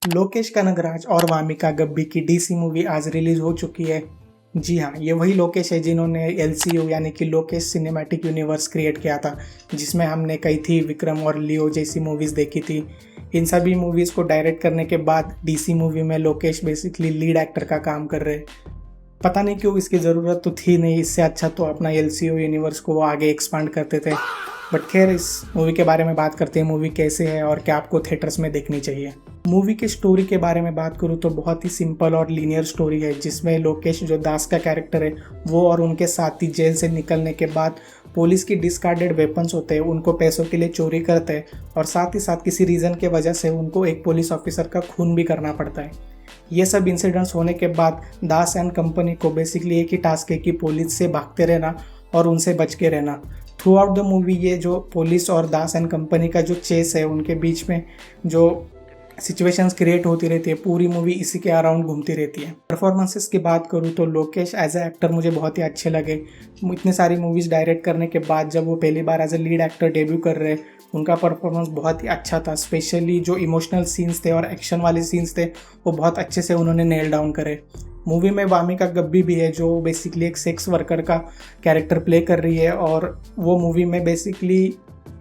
लोकेश कनगराज और वामिका गब्बी की DC movie आज रिलीज हो चुकी है। जी हाँ, ये वही लोकेश है जिन्होंने एलसीयू यानी कि लोकेश सिनेमैटिक यूनिवर्स क्रिएट किया था, जिसमें हमने कई थी विक्रम और लियो जैसी मूवीज़ देखी थी। इन सभी मूवीज़ को डायरेक्ट करने के बाद डीसी मूवी में लोकेश बेसिकली लीड एक्टर का काम कर रहे। पता नहीं क्यों, इसकी ज़रूरत तो थी नहीं, इससे अच्छा तो अपना एलसीयू यूनिवर्स को वो आगे एक्सपांड करते थे। बट खैर, इस मूवी के बारे में बात करते हैं। मूवी कैसे है और क्या आपको थिएटर्स में देखनी चाहिए। मूवी की स्टोरी के बारे में बात करूँ तो बहुत ही सिंपल और लीनियर स्टोरी है, जिसमें लोकेश जो दास का कैरेक्टर है वो और उनके साथी जेल से निकलने के बाद पुलिस की डिस्कार्डेड वेपन्स होते हैं उनको पैसों के लिए चोरी करते हैं, और साथ ही साथ किसी रीज़न के वजह से उनको एक पुलिस ऑफिसर का खून भी करना पड़ता है। ये सब इंसिडेंट्स होने के बाद दास एंड कंपनी को बेसिकली एक ही टास्क है कि पुलिस से भागते रहना और उनसे बच के रहना। थ्रू आउट द मूवी ये जो पुलिस और दास एंड कंपनी का जो चेस है, उनके बीच में जो सिचुएशंस क्रिएट होती रहती है, पूरी मूवी इसी के अराउंड घूमती रहती है। परफॉर्मेंसेस की बात करूँ तो लोकेश एज ए एक्टर मुझे बहुत ही अच्छे लगे। इतनी सारी मूवीज़ डायरेक्ट करने के बाद जब वो पहली बार as a lead actor debut कर रहे, उनका परफॉर्मेंस बहुत ही अच्छा था। स्पेशली जो इमोशनल सीन्स थे और एक्शन वाले सीन्स थे वो बहुत अच्छे से उन्होंने नेल डाउन करे। मूवी में वामिका गब्बी भी है जो बेसिकली एक सेक्स वर्कर का कैरेक्टर प्ले कर रही है, और वो मूवी में बेसिकली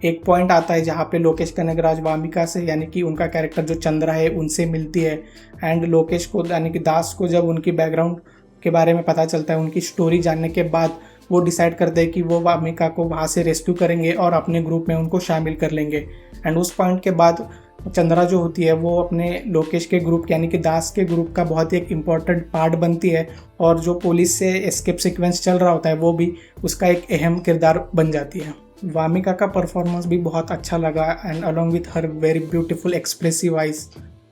एक पॉइंट आता है जहाँ पे लोकेश कनगराज वामिका से यानी कि उनका कैरेक्टर जो चंद्रा है उनसे मिलती है, एंड लोकेश को यानी कि दास को जब उनकी बैकग्राउंड के बारे में पता चलता है, उनकी स्टोरी जानने के बाद वो डिसाइड करते हैं कि वो वामिका को वहाँ से रेस्क्यू करेंगे और अपने ग्रुप में उनको शामिल कर लेंगे। एंड उस पॉइंट के बाद चंद्रा जो होती है वो अपने लोकेश के ग्रुप यानी कि दास के ग्रुप का बहुत ही एक इम्पॉर्टेंट पार्ट बनती है, और जो पुलिस से एस्केप सीक्वेंस चल रहा होता है वो भी उसका एक अहम किरदार बन जाती है। वामिका का परफॉर्मेंस भी बहुत अच्छा लगा, and along with her very beautiful expressive eyes.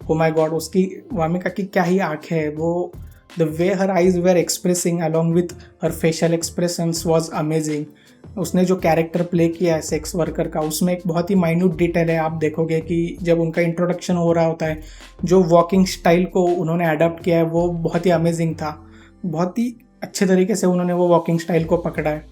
Oh my god, उसकी वामिका की क्या ही आँखें है, वो the way her eyes were expressing along with her facial expressions was amazing. उसने जो कैरेक्टर प्ले किया है सेक्स वर्कर का, उसमें एक बहुत ही माइन्यूट डिटेल है। आप देखोगे कि जब उनका इंट्रोडक्शन हो रहा होता है, जो वॉकिंग स्टाइल को उन्होंने अडॉप्ट किया है वो बहुत ही अमेजिंग था। बहुत ही अच्छे तरीके से उन्होंने वो वॉकिंग स्टाइल को पकड़ा है।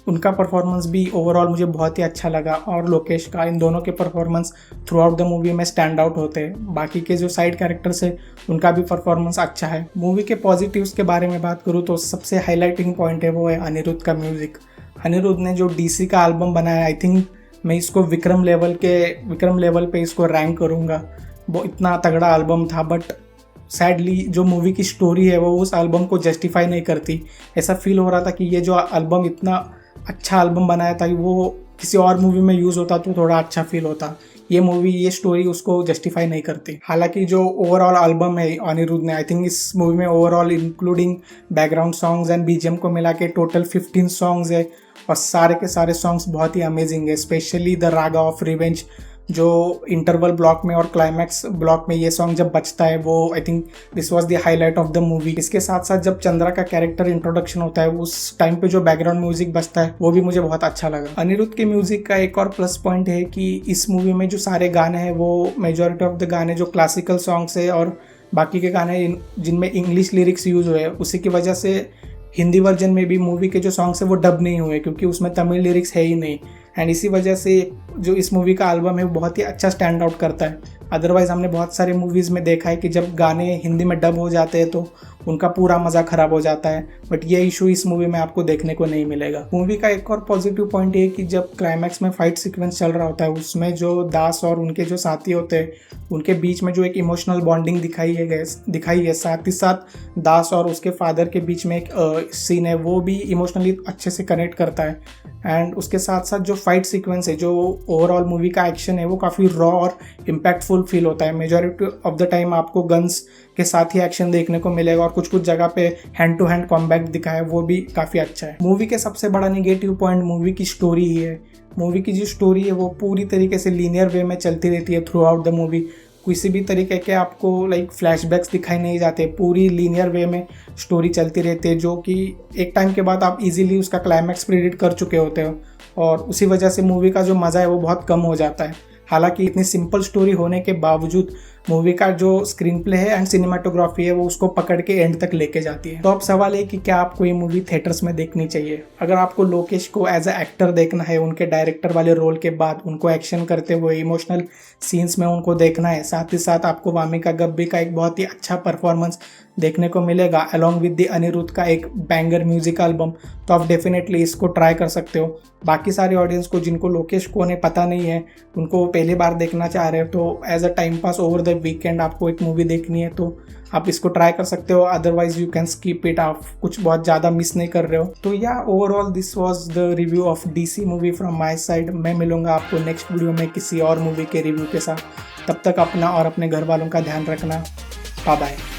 उनका परफॉर्मेंस भी ओवरऑल मुझे बहुत ही अच्छा लगा, और लोकेश का, इन दोनों के performance through out the movie में स्टैंड आउट होते हैं। बाकी के जो साइड कैरेक्टर्स है उनका भी परफॉर्मेंस अच्छा है। मूवी के पॉजिटिव्स के बारे में बात करूँ तो सबसे हाईलाइटिंग पॉइंट है वो है अनिरुद्ध का म्यूज़िक। अनिरुद्ध ने जो डीसी का एल्बम बनाया, आई थिंक मैं इसको विक्रम लेवल पे इसको रैंक करूँगा। वो इतना तगड़ा एल्बम था, बट सैडली जो मूवी की स्टोरी है वो उस एल्बम को जस्टिफाई नहीं करती। ऐसा फील हो रहा था कि ये जो एल्बम इतना अच्छा एल्बम बनाया था, वो किसी और मूवी में यूज़ होता तो थोड़ा अच्छा फील होता। ये स्टोरी उसको जस्टिफाई नहीं करती। हालांकि जो ओवरऑल एल्बम है अनिरुद्ध ने, आई थिंक इस मूवी में overall including background songs and BGM को मिला के टोटल 15 सॉन्ग्स है, और सारे के सारे सॉन्ग्स बहुत ही अमेजिंग है। Specially the Raga of revenge, जो इंटरवल ब्लॉक में और क्लाइमैक्स ब्लॉक में ये सॉन्ग जब बजता है, वो I think this was the highlight of the movie. इसके साथ साथ जब चंद्रा का कैरेक्टर इंट्रोडक्शन होता है, उस टाइम पे जो बैकग्राउंड म्यूजिक बजता है वो भी मुझे बहुत अच्छा लगा। अनिरुद्ध के म्यूजिक का एक और प्लस पॉइंट है कि इस मूवी में जो सारे गाने हैं वो मेजॉरिटी ऑफ द गाने जो क्लासिकल सॉन्ग्स है, और बाकी के गाने जिनमें इंग्लिश लिरिक्स यूज हुए, उसी की वजह से हिंदी वर्जन में भी मूवी के जो सॉन्ग्स है वो डब नहीं हुए, क्योंकि उसमें तमिल लिरिक्स है ही नहीं। एंड इसी वजह से जो इस मूवी का एल्बम है वो बहुत ही अच्छा स्टैंड आउट करता है। अदरवाइज़ हमने बहुत सारे मूवीज़ में देखा है कि जब गाने हिंदी में डब हो जाते हैं तो उनका पूरा मज़ा ख़राब हो जाता है, बट ये इशू इस मूवी में आपको देखने को नहीं मिलेगा। मूवी का एक और पॉजिटिव पॉइंट ये है कि जब क्लाइमैक्स में फाइट सीक्वेंस चल रहा होता है, उसमें जो दास और उनके जो साथी होते हैं उनके बीच में जो एक इमोशनल बॉन्डिंग दिखाई है, साथ ही साथ दास और उसके फादर के बीच में एक सीन है, वो भी इमोशनली अच्छे से कनेक्ट करता है। एंड उसके साथ साथ जो फाइट सीक्वेंस है, जो ओवरऑल मूवी का एक्शन है, वो काफ़ी रॉ और इम्पैक्टफुल फील होता है। मेजॉरिटी ऑफ द टाइम आपको गन्स के साथ ही एक्शन देखने को मिलेगा, और कुछ कुछ जगह पे हैंड टू हैंड कॉम्बैट दिखाया है, वो भी काफ़ी अच्छा है। मूवी के सबसे बड़ा निगेटिव पॉइंट मूवी की स्टोरी ही है। मूवी की जो स्टोरी है वो पूरी तरीके से लीनियर वे में चलती रहती है थ्रू आउट द मूवी। किसी भी तरीके के आपको फ्लैशबैक्स दिखाई नहीं जाते, पूरी लीनियर वे में स्टोरी चलती रहती है, जो कि एक टाइम के बाद आप इजीली उसका क्लाइमैक्स प्रेडिक्ट कर चुके होते हो, और उसी वजह से मूवी का जो मज़ा है वो बहुत कम हो जाता है। हालांकि इतनी सिंपल स्टोरी होने के बावजूद मूवी का जो स्क्रीन प्ले है एंड सिनेमाटोग्राफी है वो उसको पकड़ के एंड तक लेके जाती है। तो अब सवाल है कि क्या आपको ये मूवी थिएटर्स में देखनी चाहिए। अगर आपको लोकेश को एज अ एक्टर देखना है, उनके डायरेक्टर वाले रोल के बाद उनको एक्शन करते हुए इमोशनल सीन्स में उनको देखना है, साथ ही साथ आपको वामिका गब्बी का एक बहुत ही अच्छा परफॉर्मेंस देखने को मिलेगा अलॉन्ग विद द अनिरुद्ध का एक बैंगर म्यूजिक एल्बम, तो आप डेफिनेटली इसको ट्राई कर सकते हो। बाकी सारे ऑडियंस को जिनको लोकेश को ने पता नहीं है, उनको पहली बार देखना चाह रहे हो, तो as a time pass over the weekend आपको एक मूवी देखनी है तो आप इसको ट्राई कर सकते हो। Otherwise you can skip it, आप कुछ बहुत ज़्यादा मिस नहीं कर रहे हो। तो या overall this was the review of DC movie from my side. मैं मिलूंगा आपको नेक्स्ट वीडियो में किसी और मूवी के रिव्यू के साथ। तब तक अपना और अपने घर वालों का ध्यान रखना। Bye bye.